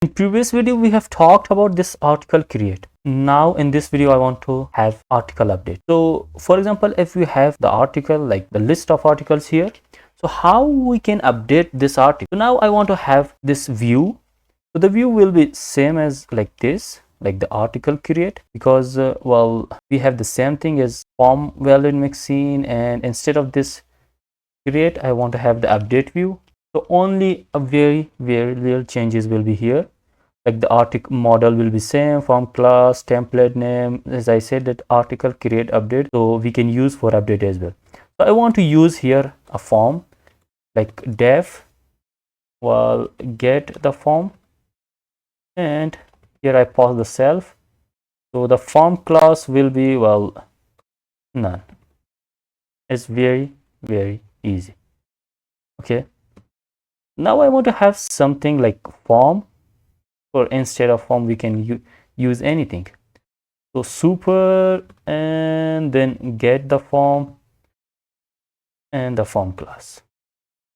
In previous video we have talked about this article create. Now in this video I want to have article update. So for example, if we have the article, like the list of articles here, so how we can update this article? So now I want to have this view. So the view will be same as like this, like the article create, because well, we have the same thing as form valid mixin, and instead of this create I want to have the update view. So only a very little changes will be here, like the article model will be same, form class, template name, as I said, that article create update, so we can use for update as well. So I want to use here a form like def, well, get the form, and here I pass the self. So the form class will be, well, none. It's very easy. Okay, now I want to have something like form, or instead of form we can use anything. So super, and then get the form and the form class.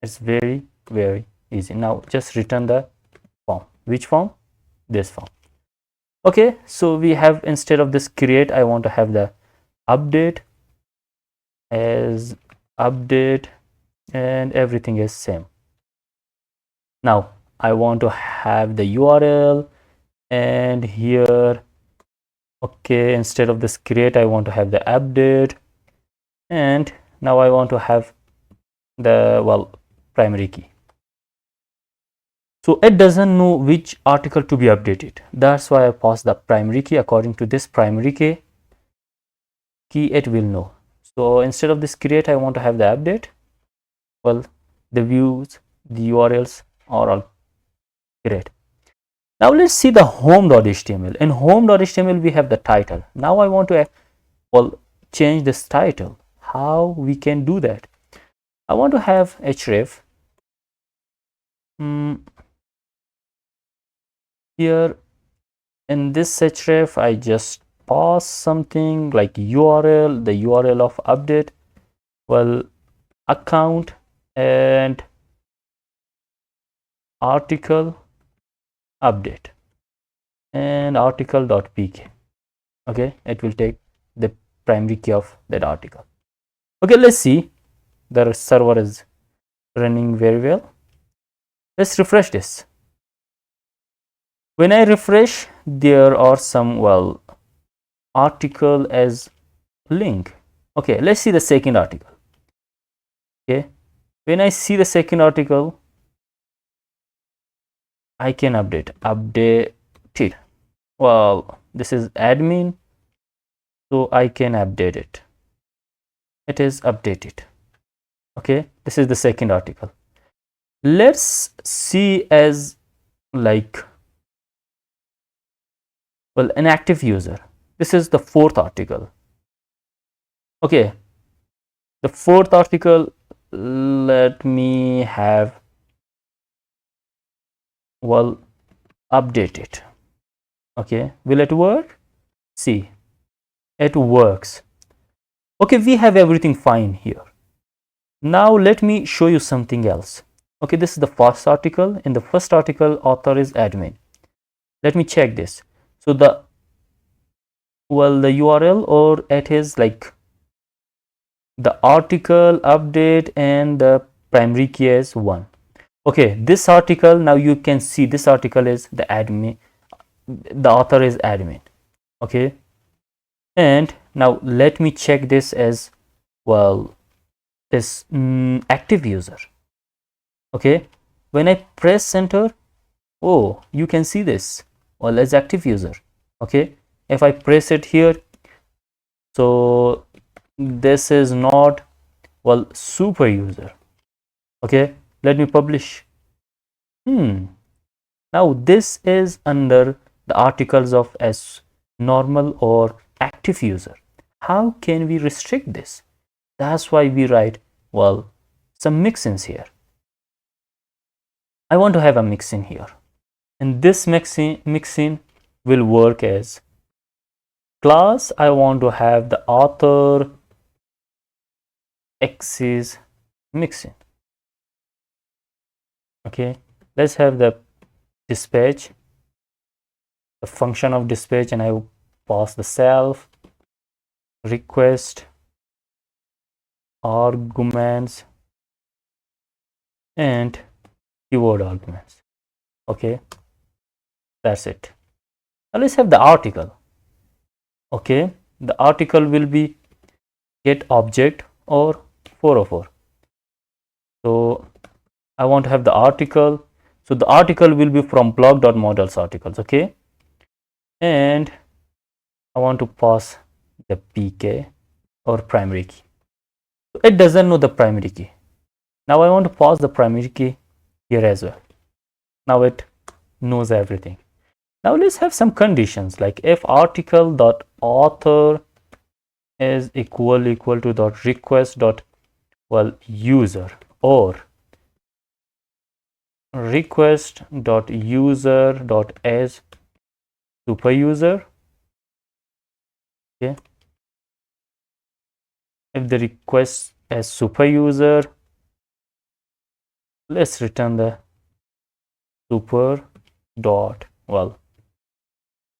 It's very easy. Now just return the form. Which form? This form. Okay, so we have, instead of this create, I want to have the update as update, and everything is same. Now I want to have the URL, and here, okay, instead of this create I want to have the update, and now I want to have the, well, primary key. So it doesn't know which article to be updated. That's why I pass the primary key. According to this primary key it will know. So instead of this create I want to have the update. Well, the views, the URLs are all great. Now let's see the home.html. In home.html we have the title. Now I want to, well, change this title. How we can do that? I want to have href. Here in this href I just pass something like URL, the URL of update, well, account, and article update, and article.pk. okay, it will take the primary key of that article. Okay, let's see. The server is running very well. Let's refresh this. When I refresh, there are some, well, article as link. Okay, let's see the second article. Okay, when I see the second article, I can update it. Well, this is admin, so I can update it. It is updated. Okay, this is the second article. Let's see as like, well, an active user. This is the fourth article. Okay, the fourth article, let me have, well, update it. Okay, will it work? See, it works. Okay, we have everything fine here. Now let me show you something else. Okay, this is the first article. In the first article, author is admin. Let me check this. So the, well, the URL, or it is like the article update, and the primary key is 1. Okay, this article, now you can see this article is the admin, the author is admin. Okay, and now let me check this as, well, this active user. Okay, when I press enter, oh, you can see this, well, as active user. Okay, if I press it here, so this is not, well, super user. Okay, let me publish. Now this is under the articles of as normal or active user. How can we restrict this? That's why we write, well, some mixins here. I want to have a mixin here, and this mixin will work as class. I want to have the author axis mixin. Okay, let's have the dispatch the function of this page, and I will pass the self, request, arguments, and keyword arguments. Okay, that's it. Now let's have the article. Okay, the article will be get object or 404. So I want to have the article. So the article will be from blog.models articles. Okay, and I want to pass the pk or primary key. So it doesn't know the primary key. Now I want to pass the primary key here as well. Now it knows everything. Now let's have some conditions, like if article dot author is equal to dot request dot user, or request dot user dot as super user. Okay, if the request as super user, let's return the super dot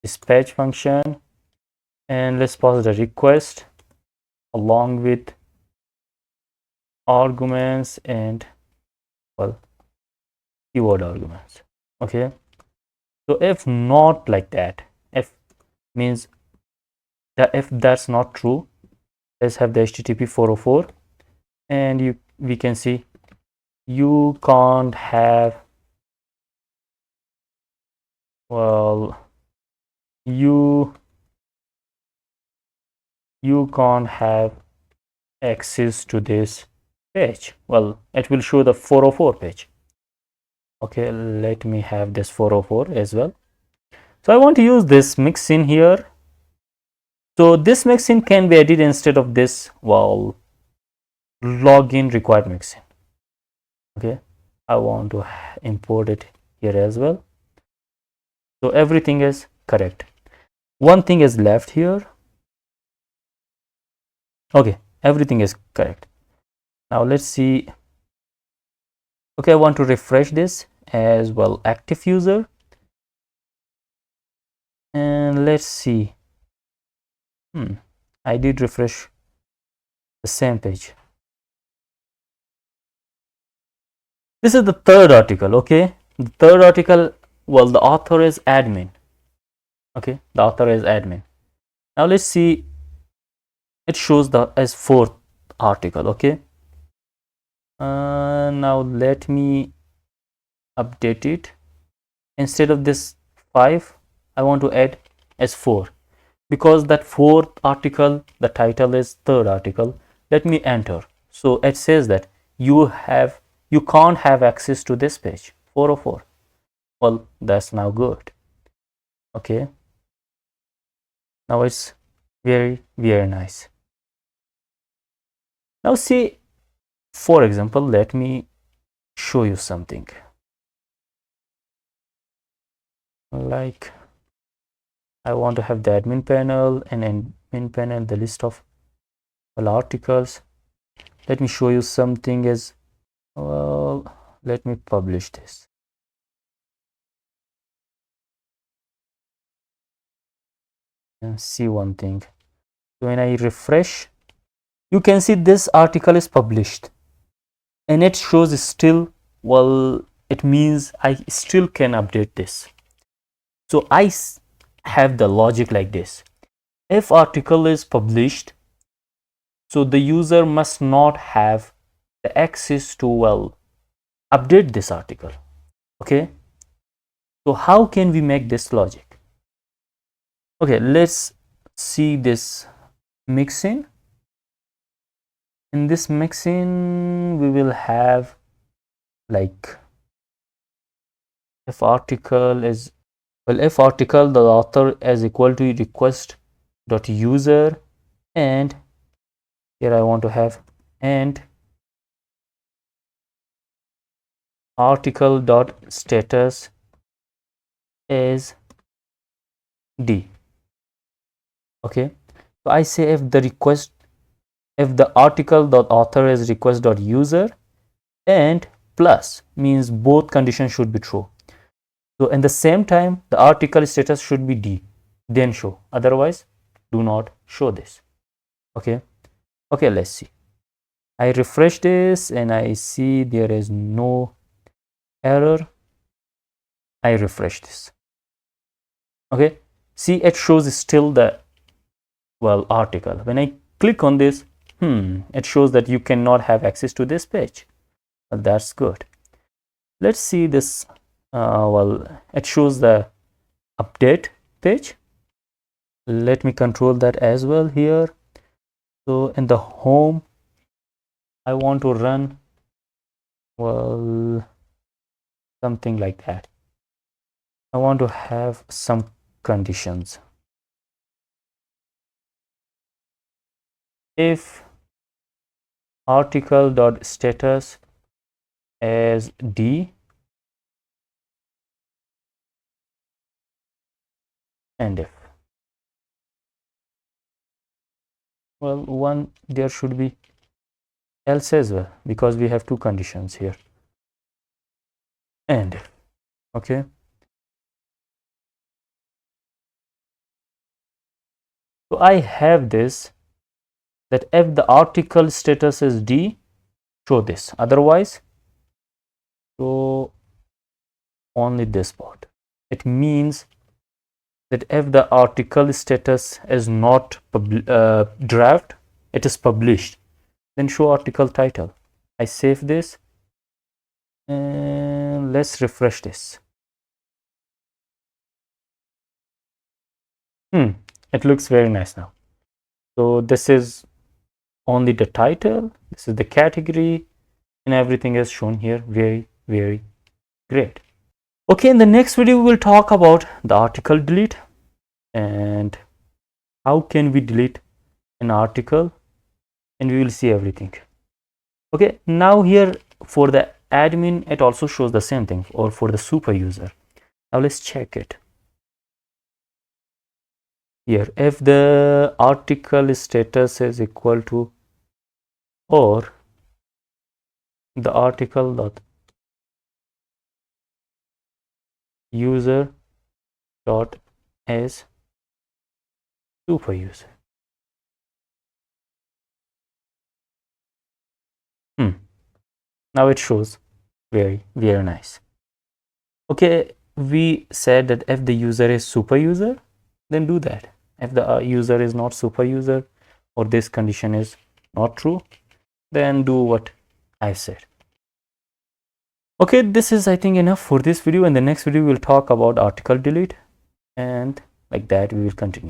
dispatch function, and let's pass the request along with arguments and keyword arguments. Okay, so if not like that, if means that if that's not true, let's have the http 404, and we can see you can't have you can't have access to this page. It will show the 404 page. Okay, let me have this 404 as well. So I want to use this mixin here. So this mixin can be added instead of this login required mixin. Okay, I want to import it here as well. So everything is correct. One thing is left here. Okay, everything is correct. Now let's see. Okay, I want to refresh this as active user, and let's see. I did refresh the same page. This is the third article. Okay, the third article, the author is admin. Okay, the author is admin. Now let's see. It shows the as fourth article. Okay, now let me update it. Instead of this 5, I want to add as 4, because that fourth article, the title is third article. Let me enter. So it says that you can't have access to this page 404. That's now good. Okay, now it's very nice. Now see, for example, let me show you something. Like I want to have the admin panel, and admin panel the list of articles. Let me show you something as let me publish this. And see one thing. So when I refresh, you can see this article is published, and it shows still. It means I still can update this. So I have the logic like this. If article is published, so the user must not have the access to update this article. Okay, so how can we make this logic? Okay, let's see this mixin. In this mixin, we will have if article is if article the author is equal to request dot user, and here I want to have and article dot status is D. Okay, so I say if the article dot author is request dot user, and plus means both conditions should be true. So in the same time, the article status should be D, then show. Otherwise, do not show this. Okay. Okay, let's see. I refresh this and I see there is no error. I refresh this. Okay. See, it shows still the article. When I click on this, it shows that you cannot have access to this page. Well, that's good. Let's see this. It shows the update page. Let me control that as well here. So in the home, I want to run something like that. I want to have some conditions. If article.status as D and if one, there should be else as well, because we have two conditions here, and if. Okay, so I have this, that if the article status is D, show this, otherwise show only this part. It means that if the article status is not draft, it is published, then show article title. I save this and let's refresh this. It looks very nice now. So this is only the title, this is the category, and everything is shown here. Very, very great. Okay, in the next video, we will talk about the article delete and how can we delete an article, and we will see everything. Okay, now here for the admin, it also shows the same thing, or for the super user. Now let's check it. Here, if the article status is equal to or the article dot user dot as super user. Now it shows very, very nice. Okay, we said that if the user is super user, then do that. If the user is not super user, or this condition is not true, then do what I said. Okay, this is, I think, enough for this video. In the next video, we'll talk about article delete, and like that we will continue.